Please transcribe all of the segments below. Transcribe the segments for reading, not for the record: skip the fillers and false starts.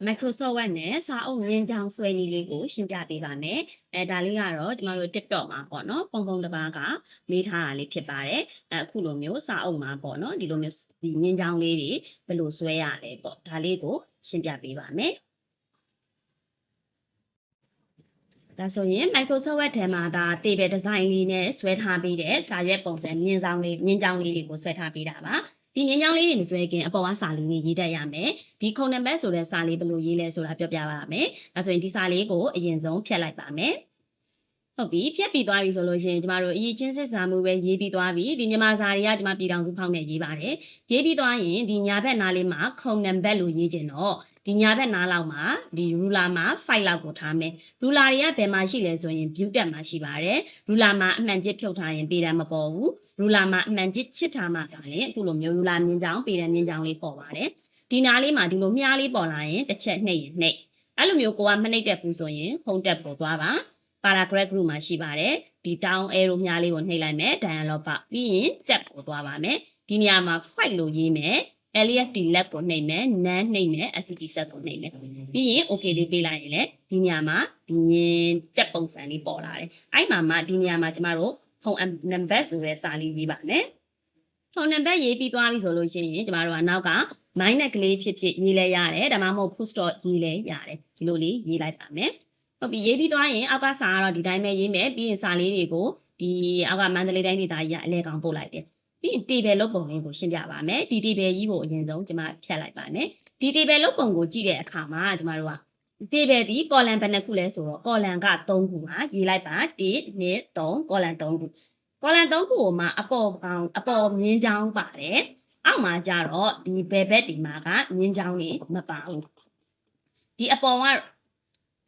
Microsoft Word နဲ့စာအုပ်မြင်းချောင်းဆွဲနည်းလေးကိုရှင်းပြပေးပါမယ်။ဒါလေးကတော့ကျမတို့ TikTok မှာပေါ့နော်ပုံပုံတစ်ပါးကမေးထားတာလေးဖြစ်ပါတယ်။အခုလိုမျိုးစာအုပ်မှာပေါ့နော်ဒီလိုမျိုးဒီမြင်းချောင်းလေးတွေဘယ်လိုဆွဲရလဲပေါ့ဒါလေးကိုရှင်းပြပေးပါမယ်။ဒါဆိုရင် Microsoft Word ထဲမှာဒါ table design လေးနဲ့ဆွဲထားပေးတဲ့စာရွက်ပုံစံမြင်းချောင်းလေးတွေကိုဆွဲထားပေးတာပါ။ဒီငင်းချောင်းလေးတွေမဆွဲခင်အပေါ်ကစာလေးတွေရေးတတ်ရမယ်ဒီခုံနံပါတ်ဆိုတဲ့စာလေးဘယ်လိုရေးလဲဆိုတာပြောပြပါမယ်ဒါဆိုရင်ဒီစာလေးကိုအရင်ဆုံးဖြတ်လိုက်ပါမယ်ဟုတ်ပြီဖြတ်ပြီးသွားပြီဆိုလို့ရှိရင်ကျမတို့အရေးချင်းစစ်စာမှုပဲရေးပြီးသွားပြီဒီမြန်မာစာတွေကဒီမှာပြည်ထောင်စုဖောက်နဲ့ရေးပါတယ်ရေးပြီးသွားရင်ဒီညာဘက်နားလေးမှာခုံနံပါတ်လို့ရေးခြင်းတော့ဒီညာဘက်နားလောက်မှာဒီ ruler မှာ file လောက်ကိုထားမယ် ruler တွေကဘယ်မှာရှိလဲဆိုရင် view tab မှာရှိပါတယ် ruler မှာအမှန်ကြီးဖြုတ်ထားရင်ပေတံမပေါ်ဘူး ruler မှာအမှန်ကြီးချစ်ထားမှကလည်းအခုလိုမျိုး ruler မြင်းချောင်းပေတံမြင်းချောင်းလေးပေါ်ပါတယ်ဒီနားလေးမှာဒီလိုမြားလေးပေါ်လာရင်တစ်ချက်နှိပ်ရင်နှိပ်အဲ့လိုမျိုးကိုကမနှိပ်တတ်ဘူးဆိုရင် home tab ပေါ်သွားပါparagraph group မှာရှိပါတယ်ဒီ down arrow မြားလေးကိုနှိပ်လိုက်မယ် dialog box ပြီးရင် tab ကိုသွားပါမယ်ဒီနေရာမှာ file လို့ရေးမယ် LFT left ကိုနှိပ်မယ် none နှိပ်မယ် SCP set ကိုနှိပ်မယ်ပြီးရင် okay လေးပေးလိုက်ရင်လည်းဒီနေရာမှာဒီtab ပုံစံလေးပေါ်လာတယ်အဲ့မှာဒီနေရာမှာကျမတို့ home number ဆိုတဲ့စာလေးရေးပါမယ်ဖုန်းနံပါတ်ရေးပြီးသွားပြီဆိုလို့ရှိရင်ကျမတို့ကနောက်က minus ကလေးဖြစ်ဖြစ်ရေးလဲရတယ်ဒါမှမဟုတ် full stop ရေးလဲရတယ်ဒီလိုလေးရေးလိုက်ပါမယ်ဟုတ်ပြီရေးပြီးသွားရင်အောက်ကစာကတော့ဒီတိုင်းပဲရေးမယ်ပြီးရင်စာလေးတွေကိုဒီအောက်ကမန္တလေးတိုင်းဒေသကြီးကအလဲကောင်ပို့လိုက်တယ်ပြီးရင် table လုပ်ပုံလေးကိုရှင်းပြပါမယ်ဒီ table ကြီးကိုအရင်ဆုံးကျမဖြတ်လိုက်ပါမယ်ဒီ table လုပ်ပုံကိုကြည့်တဲ့အခါမှာကျမတို့က table ဒီ column ဘယ်နှခုလဲဆိုတော့ column က3ခုပါရေးလိုက်ပါ1 2 3 column 3ခုcolumn 3ခုကိုမှအပေါ်မြင်းချောင်းပါတယ်အောက်မှာကျတော့ဒီဘယ်ဘက်ဒီမှာကမြင်းချောင်းလေးမပါဘူးဒီအပေါ်က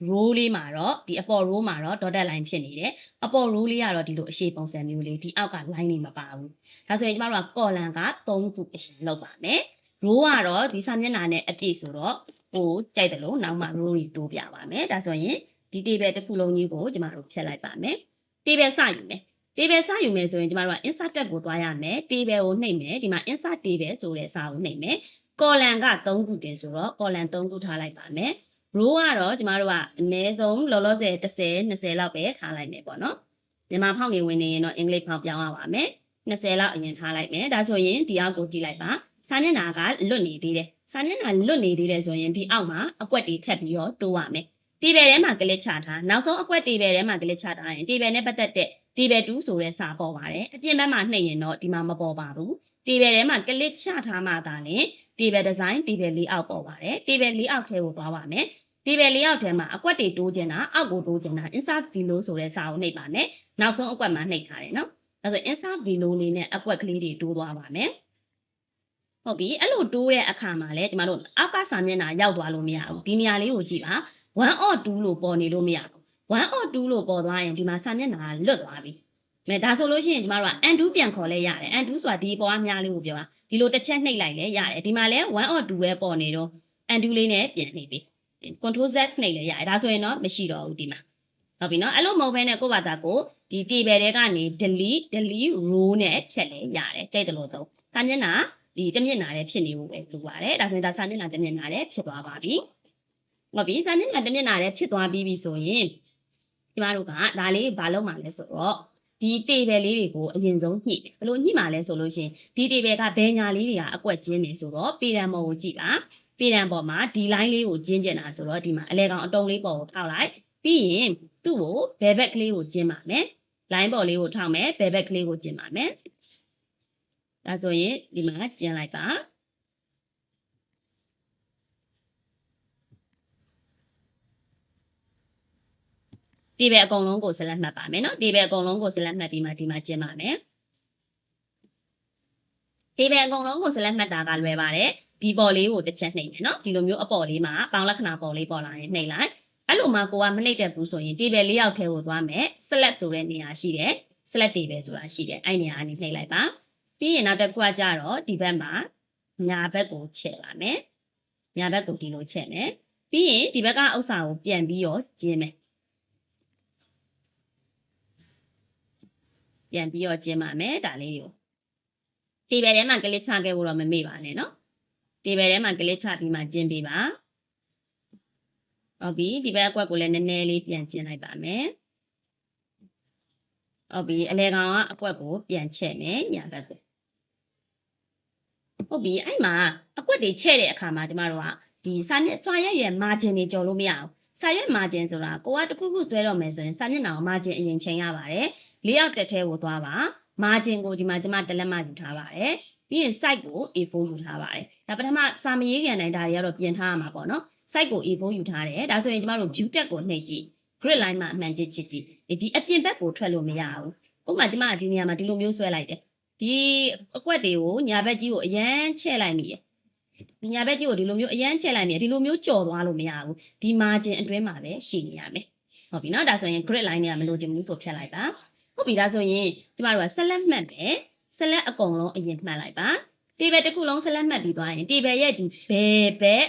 row လေးမှာတော့ဒီအပေါ် row မှာတော့ dotted line ဖြစ်နေတယ်အပေါ် row လေးကတော့ဒီလိုအရှေ့ပုံစံမျိုးလေးဒီအောက်က line လေးမပါဘူးဒါဆိုရင်ကျမတို့က column က3ခုအရှင်လောက်ပါမယ် row ကတော့ဒီစာမျက်နှာနဲ့အပြည့်ဆိုတော့ဟိုကြိုက်တယ်လို့နောက်မှ row တွေတိုးပြပါမယ်ဒါဆိုရင်ဒီ table တစ်ခုလုံးကြီးကိုကျမတို့ဖြတ်လိုက်ပါမယ် table စယူမယ်table စယူမယ်ဆိုရင်ကျမတို့က insert tab ကိုသွားရမယ် table ကိုနှိပ်မယ်ဒီမှာ insert table ဆိုတဲ့စာကိုနှိပ်မယ် column က3ခုတင်ဆိုတော့ column 3ခုထားလိုက်ပါမယ် row ကတော့ကျမတို့ကအနည်းဆုံးလောလောဆယ်10 20လောက်ပဲထားလိုက်မယ်ပေါ့နော်မြန်မာဖောက်ငယ်ဝင်နေရင်တော့အင်္ဂလိပ်ဖောက်ပြောင်းရပါမယ်20လောက်အရင်ထားလိုက်မယ်ဒါဆိုရင်ဒီအောက်ကိုကြည့်လိုက်ပါစာမျက်နှာကလွတ်နေသေးတယ်စာမျက်နှာလွတ်နေသေးတယ်ဆိုရင်ဒီအောက်မှာအကွက်တွေထပ်ပြီးတော့တိုးရမယ် table ထဲမှာ click ချထားနောက်ဆုံးအကွက် table ထဲမှာ click ချထားရင် table နဲ့ပတ်သက်တဲ့ table 2ဆိုတဲ့စာပေါ်ပါတယ်အပြင်ဘက်မှာနှိပ်ရင်တော့ဒီမှာမပေါ်ပါဘူး table ထဲမှာ click ချထားမှသာလေ table design table layout ပေါ်ပါတယ် table layout ထဲကိုသွားပါမယ် table layout ထဲမှာအကွက်တွေတိုးကျင်တာအောက်ကိုတိုးကျင်တာ insert below ဆိုတဲ့စာကိုနှိပ်ပါမယ်နောက်ဆုံးအကွက်မှာနှိပ်ထားတယ်နော်ဒါဆို insert below လေးနဲ့အကွက်ကလေးတွေတိုးသွားပါမယ်ဟုတ်ပြီအဲ့လိုတိုးတဲ့အခါမှာလဲဒီမှာတို့အောက်ကစာမျက်နှာရောက်သွားလို့မရဘူးဒီနေရာလေးကိုကြည့်ပါ1 or 2လို့ပေါ်နေလို့မရဘူး1 or 2လို့ပေါ်သွားရင်ဒီမှာစာမျက်နှာကလွတ်သွားပြီ။ဒါဆိုလို့ရှိရင်ကျမတို့က undo ပြန်ခေါ်လဲရတယ်။ undo ဆိုတာဒီပေါ်ကများလေးကိုပြောတာ။ဒီလိုတစ်ချက်နှိပ်လိုက်လဲရတယ်။ဒီမှာလဲ1 or 2ပဲပေါ်နေတော့ undo လေးနဲ့ပြန်နှိပ်ပြီ။ control Z နှိပ်လဲရတယ်။ဒါဆိုရင်တော့မရှိတော့ဘူးဒီမှာ။ဟုတ်ပြီနော်။အဲ့လိုမဟုတ်ဘဲနဲ့ကိုယ့်ဘာသာကိုဒီ table တွေကနေ delete row နဲ့ဖြတ်လဲရတယ်။ကြိုက်တယ်လို့တော့စာမျက်နှာဒီတစ်မျက်နှာလေးဖြစ်နေဖို့ပဲလိုပါတယ်။ဒါဆိုရင်ဒါစာမျက်နှာတစ်မျက်နှာလေးဖြစ်သွားပါပြီ။ဟုတ်ပြီစာမျက်နှာတစ်မျက်နှာလေးဖြစ်သွားပြီးပြီဆိုရင်ကျမတို့ကဒါလေးဘာလုပ်မှာလဲဆိုတော့ဒီ table လေးတွေကိုအရင်ဆုံးညှိတယ်ဘယ်လိုညှိမှာလဲဆိုလို့ရှိရင်ဒီ table ကဘယ်ညာလေးတွေကအကွက်ကျင်းနေဆိုတော့ပေတံပေါ်ကိုကြည့်ပါပေတံပေါ်မှာဒီ line လေးကိုကျင်းကျင်တာဆိုတော့ဒီမှာအလဲကောင်အတုံးလေးပေါ်ကိုထောက်လိုက်ပြီးရင်သူ့ကိုဘယ်ဘက်ကလေးကိုကျင်းပါမယ် line ပေါ်လေးကိုထောက်မယ်ဘယ်ဘက်ကလေးကိုကျင်းပါမယ်ဒါဆိုရင်ဒီမှာကျင်းလိုက်ပါtable အကုန်လုံးကို select မှတ်ပါမယ်နော် table အကုန်လုံးကို select မှတ်ပြီးမှဒီမှာကျင်းပါမယ် table အကုန်လုံးကို select မှတ်တာကလွယ်ပါတယ်ဒီပေါ်လေးကိုတစ်ချက်နှိပ်မယ်နော်ဒီလိုမျိုးအပေါ်လေးမှာပေါင်းလက္ခဏာပေါ်လေးပေါ်လာရင်နှိပ်လိုက်အဲ့လိုမှကိုကမနှိပ်တတ်ဘူးဆိုရင် table လေးယောက်ထဲကိုသွားမယ် select ဆိုတဲ့နေရာရှိတယ် select table ဆိုတာရှိတယ်အဲ့နေရာကနေနှိပ်လိုက်ပါပြီးရင်နောက်တစ်ခုကကြတော့ဒီဘက်မှာညာဘက်ကိုချဲ့ပါမယ်ညာဘက်ကိုဒီလိုချဲ့မယ်ပြီးရင်ဒီဘက်ကဥစ္စာကိုပြန်ပြီးတော့ကျင်းမယ်ပြန်ပြီးတော့ကျင်းပါမယ်ဒါလေးကို table ထဲမှာ click ချခဲ့ဖို့တော့မမေ့ပါနဲ့နော် table ထဲမှာ click ချပြီးမှကျင်းပေးပါ ဟုတ်ပြီဒီဘက်အကွက်ကိုလည်းနည်းနည်းလေးပြန်ကျင်လိုက်ပါမယ်ဟုတ်ပြီအလဲကောင်ကအကွက်ကိုပြန်ချက်မယ်ညာဘက်ကိုဟုတ်ပြီအဲ့မှာအကွက်တွေချက်တဲ့အခါမှာကျမတို့ကဒီစာရွက်ရဲ့ margin တွေကြော်လို့မရအောင်စာရွက် margin ဆိုတာကိုကတခုခုဆွဲတော့မယ်ဆိုရင်စာမျက်နှာကို margin အရင်ချိန်ရပါတယ်လေးယောက်တက်ထဲကိုသွားပါ margin ကိုဒီမှာကျမတစ်လက်မှယူထားပါတယ်ပြီးရင် site ကို A4 ယူထားပါတယ်ဒါပထမစာမရေးကန်တိုင်းဒါတွေကတော့ပြင်ထားရမှာပေါ့နော် site ကို A4 ယူထားတယ်ဒါဆိုရင်ကျမတို့ view tab ကိုနှိပ်ကြည့် grid line မှာအမှန်ချစ်ကြည့်ဒီအပြင်ဘက်ကိုထွက်လို့မရဘူးဥပမာကျမဒီနေရာမှာဒီလိုမျိုးဆွဲလိုက်တယ်ဒီအကွက်တွေကိုညာဘက်ကြီးကိုအရန်ချဲ့လိုက်မိတယ်ဒီညာဘက်ကြီးကိုဒီလိုမျိုးအရန်ချဲ့လိုက်မိတယ်ဒီလိုမျိုးကြော်သွားလို့မရဘူးဒီ margin အတွင်းမှာပဲရှိနေရမယ်ဟုတ်ပြီနော်ဒါဆိုရင် grid line တွေကမလိုချင်ဘူးဆိုဖြတ်လိုက်ပါဟုတ်ပြီဒါဆိုရင်ကျမတို့က select မှတ်မယ် select အကုန်လုံးအရင်မှတ်လိုက်ပါ table တစ်ခုလုံး select မှတ်ပြီးသွားရင် table ရဲ့ဒီဘယ်ဘက်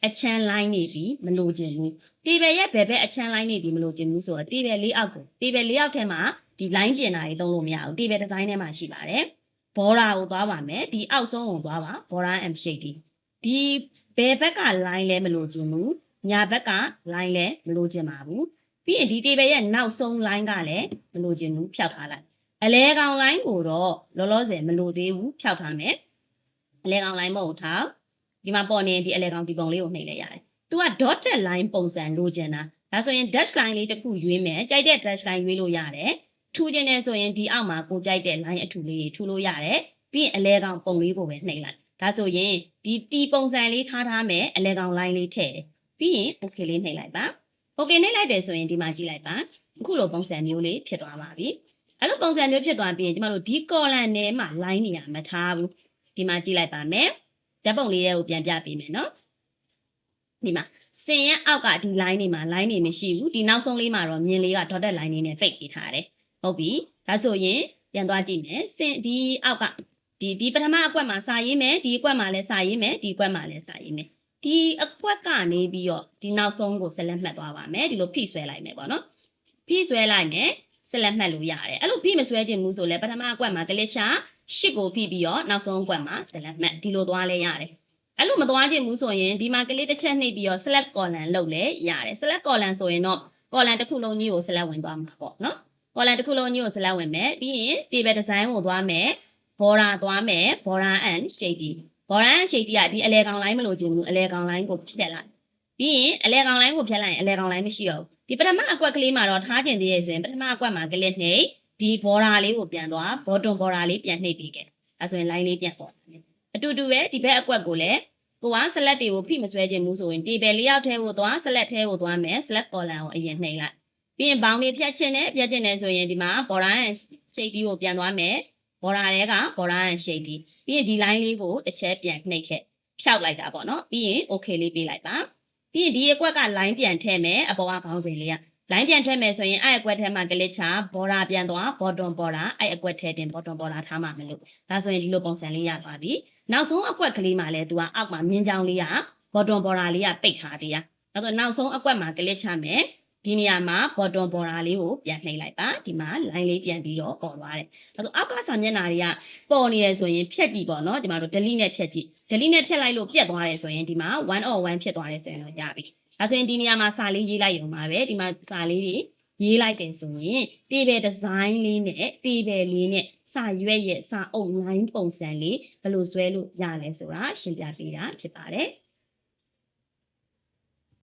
အချမ်း line နေပြီမလိုချင်ဘူး table ရဲ့ဘယ်ဘက်အချမ်း line နေပြီမလိုချင်ဘူးဆိုတော့ table လေးအောက်ကို table လေးအောက်ထဲမှာဒီ line ပြင်တာတွေသုံးလို့မရဘူး table design ထဲမှာရှိပါတယ် border ကိုသွားပါမယ်ဒီအောက်ဆုံးကိုသွားပါ border and shade ဒီဘယ်ဘက်က line လဲမလိုချင်ဘူးညာဘက်က line လဲမလိုချင်ပါဘူးပြီးရင်ဒီ table ရဲ့နောက်ဆုံး line ကလည်းမလိုချင်ဘူးဖြောက်ထားလိုက်အလဲကောင် line ကိုတော့လောလောဆယ်မလိုသေးဘူးဖြောက်ထားမယ်အလဲကောင် line မဟုတ်ထားဒီမှာပေါ်နေဒီအလဲကောင်ဒီပုံလေးကိုနှိပ်လိုက်ရတယ်သူက dotted line ပုံစံလိုချင်တာဒါဆိုရင် dash line လေးတစ်ခုရွေးမယ်ကြိုက်တဲ့ dash line ရွေးလို့ရတယ်ထူကျင်နေဆိုရင်ဒီအောက်မှာကိုကြိုက်တဲ့ line အထူလေးထူလို့ရတယ်ပြီးရင်အလဲကောင်ပုံလေးကိုပဲနှိပ်လိုက်ဒါဆိုရင်ဒီတီပုံစံလေးထားမယ်အလဲကောင် line လေးထည့်ပြီးရင် okay လေးနှိပ်လိုက်ပါ okay နှိပ်လိုက်တယ်ဆိုရင်ဒီမှာကြည့်လိုက်ပါအခုလိုပုံစံမျိုးလေးဖြစ်သွားပါပြီအဲ့လိုပုံစံမျိုးဖြစ်သွားပြီးရင်ကျမတို့ဒီ column ထဲမှာ line နေရမထားဘူးဒီမှာကြည့်လိုက်ပါမယ်ဓာတ်ပုံလေးတွေကိုပြန်ပြပေးမယ်နော်ဒီမှာစင်ရဲ့အောက်ကဒီ line တွေမှာ line တွေမရှိဘူးဒီနောက်ဆုံးလေးမှာတော့မြင်လေးက dotted line လေးနဲ့ပိတ်ပေးထားတယ်ဟုတ်ပြီဒါဆိုရင်ပြန်သွားကြည့်မယ်စင်ဒီအောက်ကဒီပထမအကွက်မှာစာရေးမယ်ဒီအကွက်မှာလည်းစာရေးမယ်ဒီအကွက်မှာလည်းစာရေးမယ်ဒီအကွက်ကနေပြီးတော့ဒီနောက်ဆုံးကိုဆက်လက်မှတ်သွားပါမယ်ဒီလိုဖိဆွဲလိုက်မယ်ပေါ့နော်ဖိဆွဲလိုက်မယ်ဆက်လက်မှတ်လို့ရတယ်အဲ့လိုဖိမဆွဲခြင်းဘူးဆိုလဲပထမအကွက်မှာကလစ်ချရှစ်ကိုဖိပြီးတော့နောက်ဆုံးအကွက်မှာဆက်လက်မှတ်ဒီလိုသွားလဲရတယ်အဲ့လိုမသွားခြင်းဘူးဆိုရင်ဒီမှာကလစ်တစ်ချက်နှိပ်ပြီးတော့ select column လုပ်လဲရတယ် select column ဆိုရင်တော့ column တစ်ခုလုံးကြီးကို select ဝင်သွားမှာပေါ့နော် column တစ်ခုလုံးကြီးကို select ဝင်မယ်ပြီးရင် table design ကိုသွားမယ် border သွားမယ် border and shade border and shade ကဒီအလဲကောင် line မလို့ခြင်းဘူးအလဲကောင် line ကိုဖြတ်လိုက်ပြီးရင်အလဲကောင် line ကိုဖြတ်လိုက်ရင်အလဲကောင် line မရှိတော့ဘူးဒီပထမအကွက်ကလေးမှာတော့ထားကျင်သေးရဲ့ဆိုရင်ပထမအကွက်မှာကလစ်နှိပ်ဒီ border လေးကိုပြန်သွား bottom border လေးပြန်နှိပ်ပြီးခဲ့ဒါဆိုရင် line လေးပြန်ပေါ်တယ်အတူတူပဲဒီဘက်အကွက်ကိုလည်းကိုက select တွေကိုဖိမဆွဲခြင်းဘူးဆိုရင် table လေးယောက်ထဲကိုသွား select ထဲကိုသွားမယ် select column ကိုအရင်နှိပ်လိုက်ပြီးရင် bound တွေဖြတ်ခြင်းနဲ့ဆိုရင်ဒီမှာ border and shade ကိုပြန်သွားမယ် border တွေက border and shade ပြီးရင်ဒီ line လေးကိုတစ်ချက်ပြန်နှိပ်ခဲ့ဖြောက်လိုက်တာပေါ့နော်ပြီးရင် okay လေးပေးလိုက်ပါပြီးရင်ဒီအကွက်က line ပြန်ထည့်မယ်အပေါ်ကဘောင်းစင်လေးက line ပြန်ထည့်မယ်ဆိုရင်အဲ့အကွက်ထဲမှာ click ချ border ပြန်သွား bottom border အဲ့အကွက်ထဲတင် bottom border ထားမှာမလို့ဒါဆိုရင်ဒီလိုပုံစံလေးရသွားပြီနောက်ဆုံးအကွက်ကလေးမှာလည်းသူကအောက်မှာမြင်းချောင်းလေးက bottom border လေးကပိတ်ထားသေးရဒါဆိုနောက်ဆုံးအကွက်မှာ click ချမယ်ဒီနေရာမှာ bottom border လေးကိုပြန်နှိပ်လိုက်ပါဒီမှာ line လေးပြန်ပြီးတော့ပေါ်သွားတယ်ဒါဆိုအောက်ကစာမျက်နှာတွေကပေါ်နေရဆိုရင်ဖြတ်ကြည့်ပေါ့နော်ဒီမှာတော့ delete နဲ့ဖြတ်ကြည့် delete နဲ့ဖြတ်လိုက်လို့ပြတ်သွားတယ်ဆိုရင်ဒီမှာ1 or 1ဖြစ်သွားတယ်ဆိုရင်တော့ရပြီဒါဆိုရင်ဒီနေရာမှာစာလေးရေးလိုက်ရုံပါပဲဒီမှာစာလေးတွေရေးလိုက်တယ်ဆိုရင် table design လေးနဲ့ table လေးနဲ့စာရွက်ရဲ့စာအုပ် line ပုံစံလေးဘယ်လိုဆွဲလို့ရလဲဆိုတာရှင်းပြပေးတာဖြစ်ပါတယ်